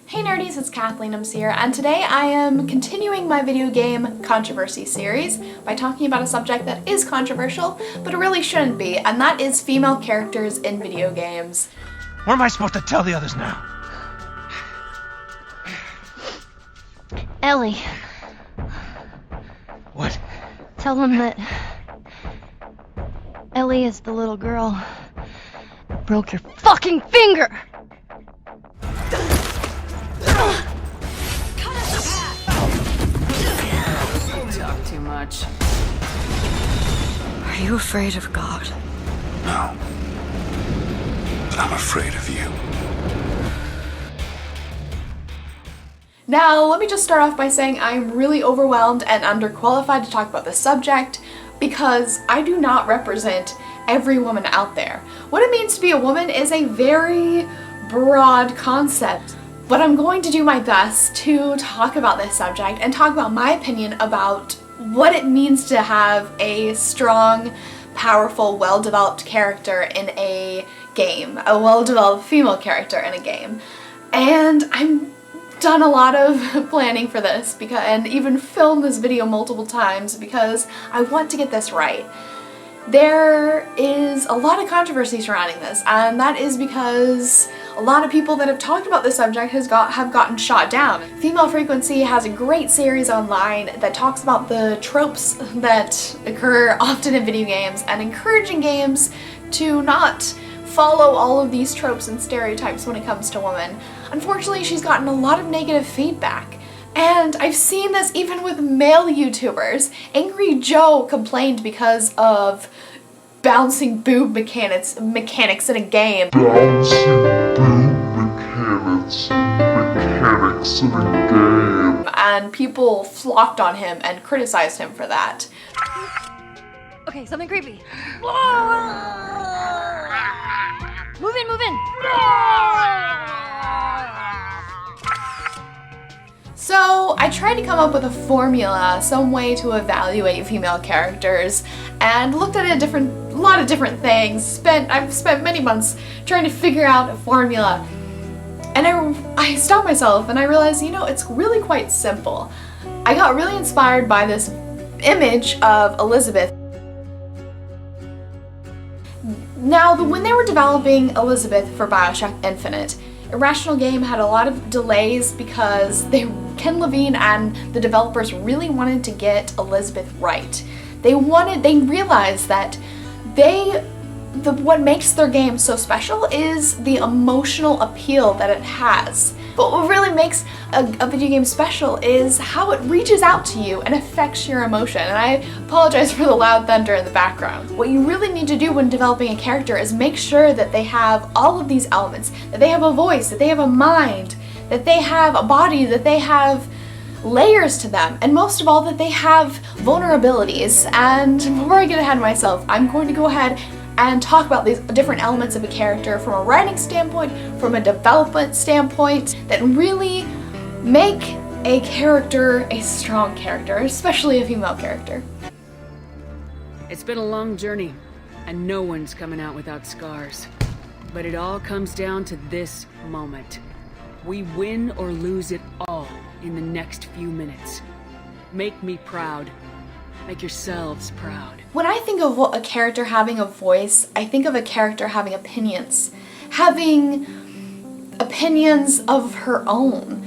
Hey nerdies, it's Kathleenmms here, and today I am continuing my video game controversy series by talking about a subject that is controversial, but it really shouldn't be, and that is female characters in video games. What am I supposed to tell the others now? Ellie. What? Tell them that Ellie is the little girl that broke your fucking finger! You talk too much. Are you afraid of God? No. But I'm afraid of you. Now, let me just start off by saying I'm really overwhelmed and underqualified to talk about this subject because I do not represent every woman out there. What it means to be a woman is a very broad concept, but I'm going to do my best to talk about this subject and talk about my opinion about what it means to have a strong, powerful, well-developed character in a game, a well-developed female character in a game. And I'm done a lot of planning for this and even filmed this video multiple times because I want to get this right. There is a lot of controversy surrounding this, and that is because a lot of people that have talked about this subject have gotten shot down. Female Frequency has a great series online that talks about the tropes that occur often in video games and encouraging games to not follow all of these tropes and stereotypes when it comes to women. Unfortunately, she's gotten a lot of negative feedback. And I've seen this even with male YouTubers. Angry Joe complained because of bouncing boob mechanics in a game. Bouncing boob mechanics in a game. And people flocked on him and criticized him for that. Okay, something creepy. Move in, move in! So I tried to come up with a formula, some way to evaluate female characters, and looked at a lot of different things. I've spent many months trying to figure out a formula. And I stopped myself and I realized, you know, it's really quite simple. I got really inspired by this image of Elizabeth. Now, when they were developing Elizabeth for BioShock Infinite, Irrational Game had a lot of delays because Ken Levine and the developers really wanted to get Elizabeth right. They realized that what makes their game so special is the emotional appeal that it has. But what really makes a video game special is how it reaches out to you and affects your emotion. And I apologize for the loud thunder in the background. What you really need to do when developing a character is make sure that they have all of these elements, that they have a voice, that they have a mind, that they have a body, that they have layers to them, and most of all that they have vulnerabilities. And before I get ahead of myself, I'm going to go ahead and talk about these different elements of a character from a writing standpoint, from a development standpoint, that really make a character a strong character, especially a female character. It's been a long journey, and no one's coming out without scars. But it all comes down to this moment. We win or lose it all in the next few minutes. Make me proud. Make yourselves proud. When I think of a character having a voice, I think of a character having opinions. Having opinions of her own.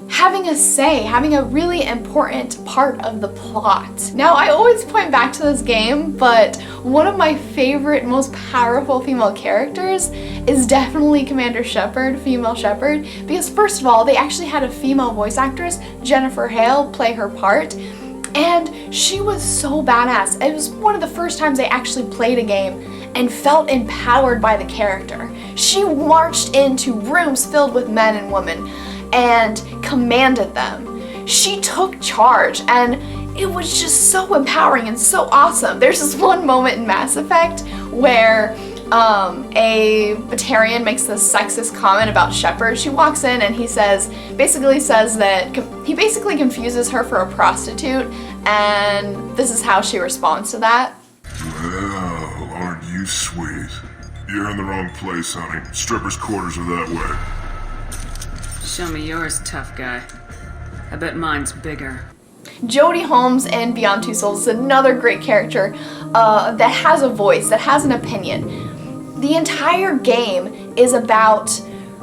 Having a say, having a really important part of the plot. Now, I always point back to this game, but one of my favorite, most powerful female characters is definitely Commander Shepard, female Shepard, because first of all, they actually had a female voice actress, Jennifer Hale, play her part, and she was so badass. It was one of the first times I actually played a game and felt empowered by the character. She marched into rooms filled with men and women and commanded them. She took charge, and it was just so empowering and so awesome. There's this one moment in Mass Effect where a Batarian makes this sexist comment about Shepard. She walks in and he basically confuses her for a prostitute, and this is how she responds to that. Well, aren't you sweet? You're in the wrong place, honey. Strippers' quarters are that way. Show me yours, tough guy. I bet mine's bigger. Jodie Holmes in Beyond Two Souls is another great character that has a voice, that has an opinion. The entire game is about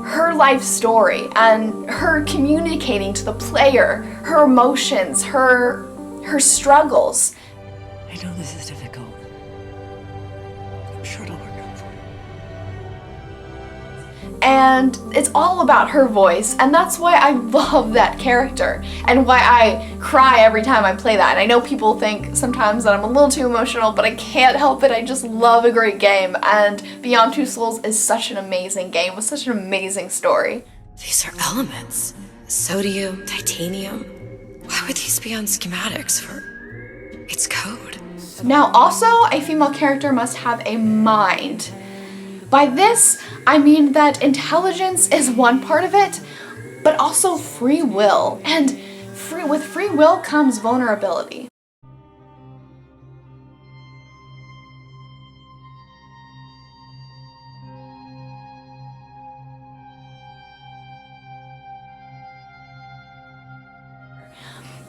her life story and her communicating to the player, her emotions, her struggles. I know this is difficult. I'm sure it'll work out for you. And it's all about her voice, and that's why I love that character and why I cry every time I play that. And I know people think sometimes that I'm a little too emotional, but I can't help it. I just love a great game, and Beyond Two Souls is such an amazing game with such an amazing story. These are elements. Sodium, titanium. Why would these be on schematics for its code? Now also, a female character must have a mind. By this, I mean that intelligence is one part of it, but also free will. And with free will comes vulnerability.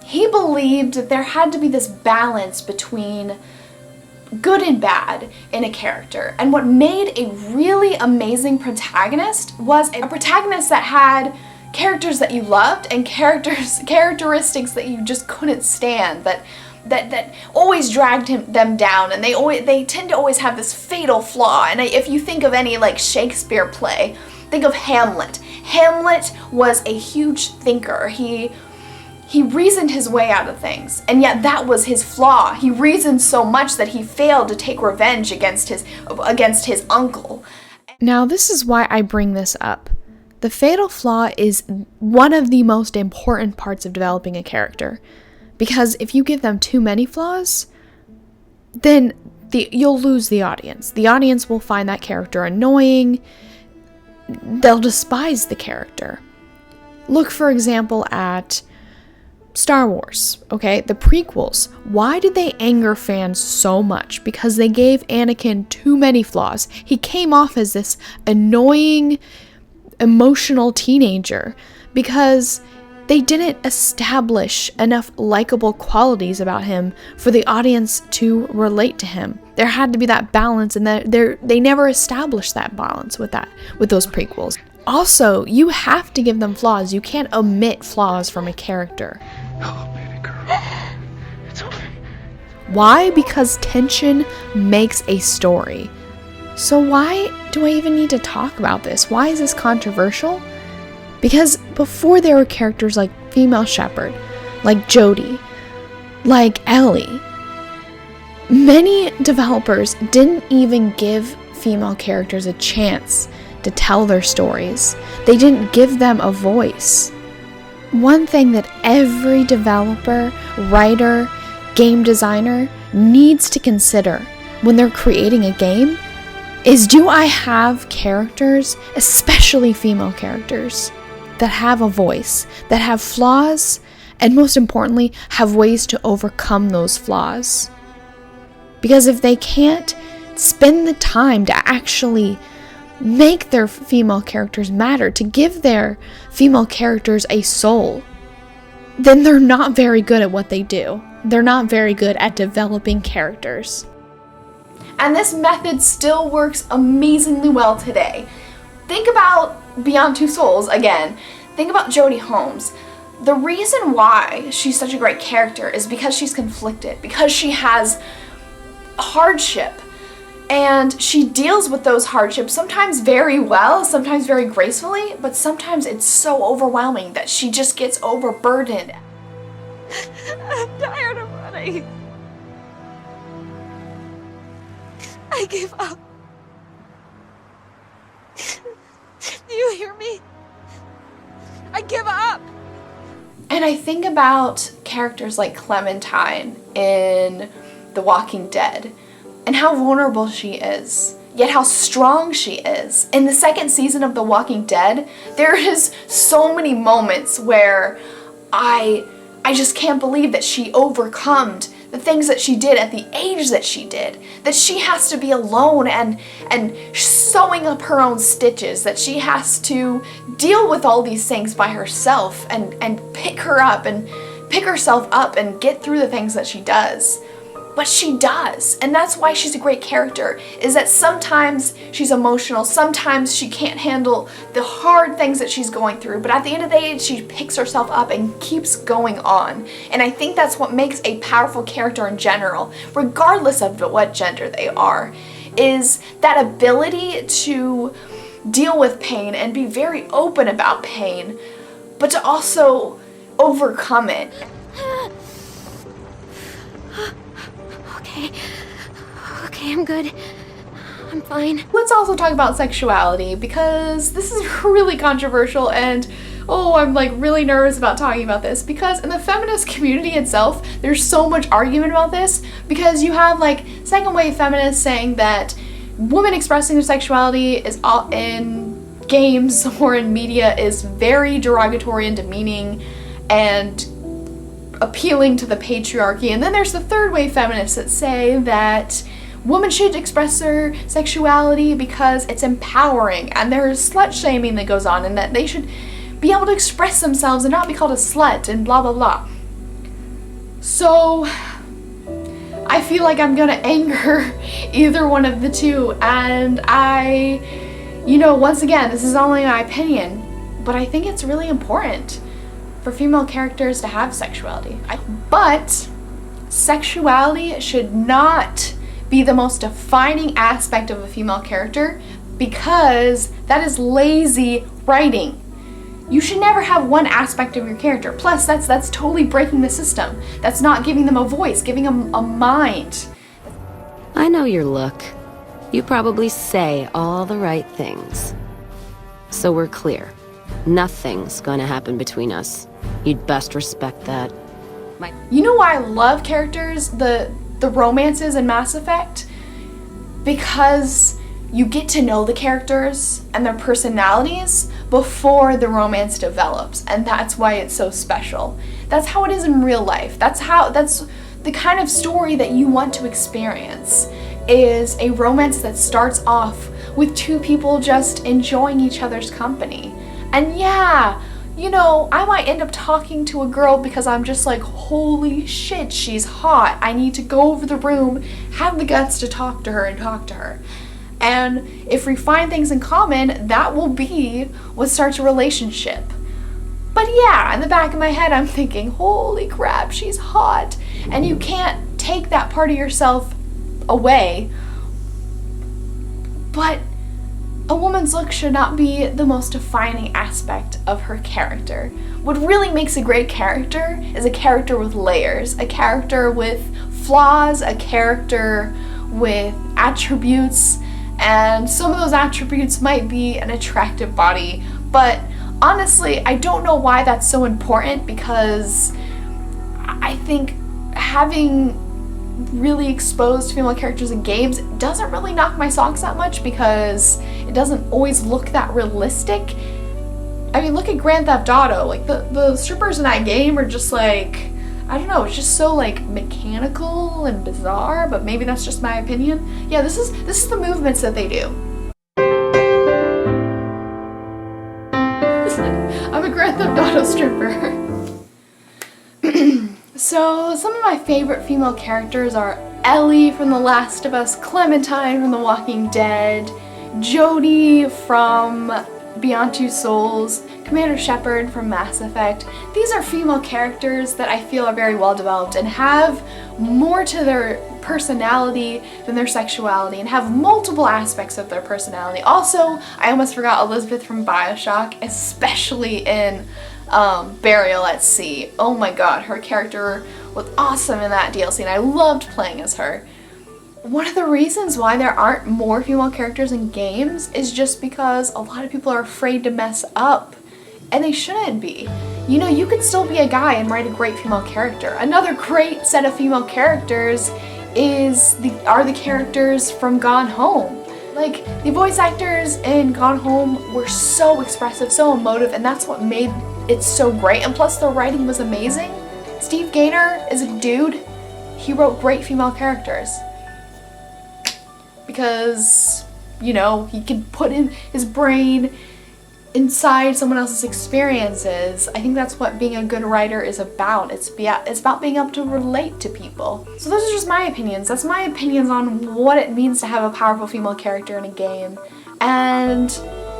He believed that there had to be this balance between good and bad in a character, and what made a really amazing protagonist was a protagonist that had characters that you loved and characteristics that you just couldn't stand, that always dragged them down, and they tend to always have this fatal flaw. And if you think of any like Shakespeare play, think of Hamlet. Hamlet was a huge thinker. He reasoned his way out of things, and yet that was his flaw. He reasoned so much that he failed to take revenge against his uncle. Now, this is why I bring this up. The fatal flaw is one of the most important parts of developing a character, because if you give them too many flaws, then you'll lose the audience. The audience will find that character annoying. They'll despise the character. Look, for example, at Star Wars, okay? The prequels. Why did they anger fans so much? Because they gave Anakin too many flaws. He came off as this annoying, emotional teenager because they didn't establish enough likable qualities about him for the audience to relate to him. There had to be that balance, and they never established that balance with those prequels. Also, you have to give them flaws. You can't omit flaws from a character. Oh, baby girl. It's okay. Why? Because tension makes a story. So why do I even need to talk about this? Why is this controversial? Because before there were characters like Female Shepherd, like Jodie, like Ellie, many developers didn't even give female characters a chance to tell their stories. They didn't give them a voice. One thing that every developer, writer, game designer needs to consider when they're creating a game is, do I have characters, especially female characters, that have a voice, that have flaws, and most importantly, have ways to overcome those flaws? Because if they can't spend the time to actually make their female characters matter, to give their female characters a soul, then they're not very good at what they do. They're not very good at developing characters. And this method still works amazingly well today. Think about Beyond Two Souls again. Think about Jodie Holmes. The reason why she's such a great character is because she's conflicted, because she has hardship. And she deals with those hardships sometimes very well, sometimes very gracefully, but sometimes it's so overwhelming that she just gets overburdened. I'm tired of running. I give up. Do you hear me? I give up. And I think about characters like Clementine in The Walking Dead, and how vulnerable she is, yet how strong she is. In the second season of The Walking Dead, there is so many moments where I just can't believe that she overcome the things that she did at the age that she did, that she has to be alone and sewing up her own stitches, that she has to deal with all these things by herself and pick herself up and get through the things that she does. But she does, and that's why she's a great character, is that sometimes she's emotional, sometimes she can't handle the hard things that she's going through, but at the end of the day, she picks herself up and keeps going on. And I think that's what makes a powerful character in general, regardless of what gender they are, is that ability to deal with pain and be very open about pain, but to also overcome it. Okay, I'm good. I'm fine. Let's also talk about sexuality, because this is really controversial, and I'm like really nervous about talking about this, because in the feminist community itself, there's so much argument about this, because you have like second wave feminists saying that women expressing their sexuality is all in games or in media is very derogatory and demeaning and appealing to the patriarchy. And then there's the third wave feminists that say that women should express their sexuality because it's empowering, and there's slut shaming that goes on, and that they should be able to express themselves and not be called a slut and blah blah blah. So I feel like I'm gonna anger either one of the two, and once again, this is only my opinion, but I think it's really important for female characters to have sexuality. But sexuality should not be the most defining aspect of a female character, because that is lazy writing. You should never have one aspect of your character. Plus, that's totally breaking the system. That's not giving them a voice, giving them a mind. I know your look. You probably say all the right things. So we're clear. Nothing's gonna happen between us. You'd best respect that. You know why I love characters, the romances in Mass Effect? Because you get to know the characters and their personalities before the romance develops, and that's why it's so special. That's how it is in real life. That's the kind of story that you want to experience, is a romance that starts off with two people just enjoying each other's company. And yeah, I might end up talking to a girl because I'm just like, holy shit, she's hot. I need to go over the room, have the guts to talk to her. And if we find things in common, that will be what starts a relationship. But yeah, in the back of my head, I'm thinking, holy crap, she's hot. And you can't take that part of yourself away. But a woman's look should not be the most defining aspect of her character. What really makes a great character is a character with layers, a character with flaws, a character with attributes, and some of those attributes might be an attractive body, but honestly, I don't know why that's so important, because I think having really exposed female characters in games doesn't really knock my socks that much, because it doesn't always look that realistic. I mean, look at Grand Theft Auto. Like, the strippers in that game are just like, I don't know, it's just so like mechanical and bizarre, but maybe that's just my opinion. Yeah, this is the movements that they do. I'm a Grand Theft Auto stripper. So, some of my favorite female characters are Ellie from The Last of Us, Clementine from The Walking Dead, Jodie from Beyond Two Souls, Commander Shepard from Mass Effect. These are female characters that I feel are very well developed and have more to their personality than their sexuality, and have multiple aspects of their personality. Also, I almost forgot Elizabeth from BioShock, especially in Burial at Sea. Oh my god, her character was awesome in that DLC, and I loved playing as her. One of the reasons why there aren't more female characters in games is just because a lot of people are afraid to mess up, and they shouldn't be. You could still be a guy and write a great female character. Another great set of female characters are the characters from Gone Home. Like, the voice actors in Gone Home were so expressive, so emotive, and that's what made it so great. And plus, the writing was amazing. Steve Gaynor is a dude. he wrote great female characters. Because, you know, he could put in his brain inside someone else's experiences. I think that's what being a good writer is about. It's about being able to relate to people. So those are just my opinions. That's my opinions on what it means to have a powerful female character in a game. And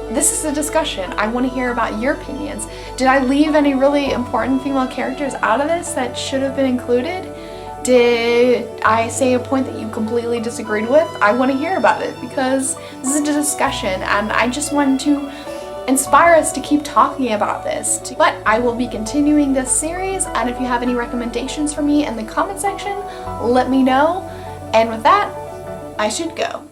this is a discussion. I want to hear about your opinions. Did I leave any really important female characters out of this that should have been included? Did I say a point that you completely disagreed with? I want to hear about it because this is a discussion and I just want to inspire us to keep talking about this. But I will be continuing this series, and if you have any recommendations for me in the comment section, let me know. And with that, I should go.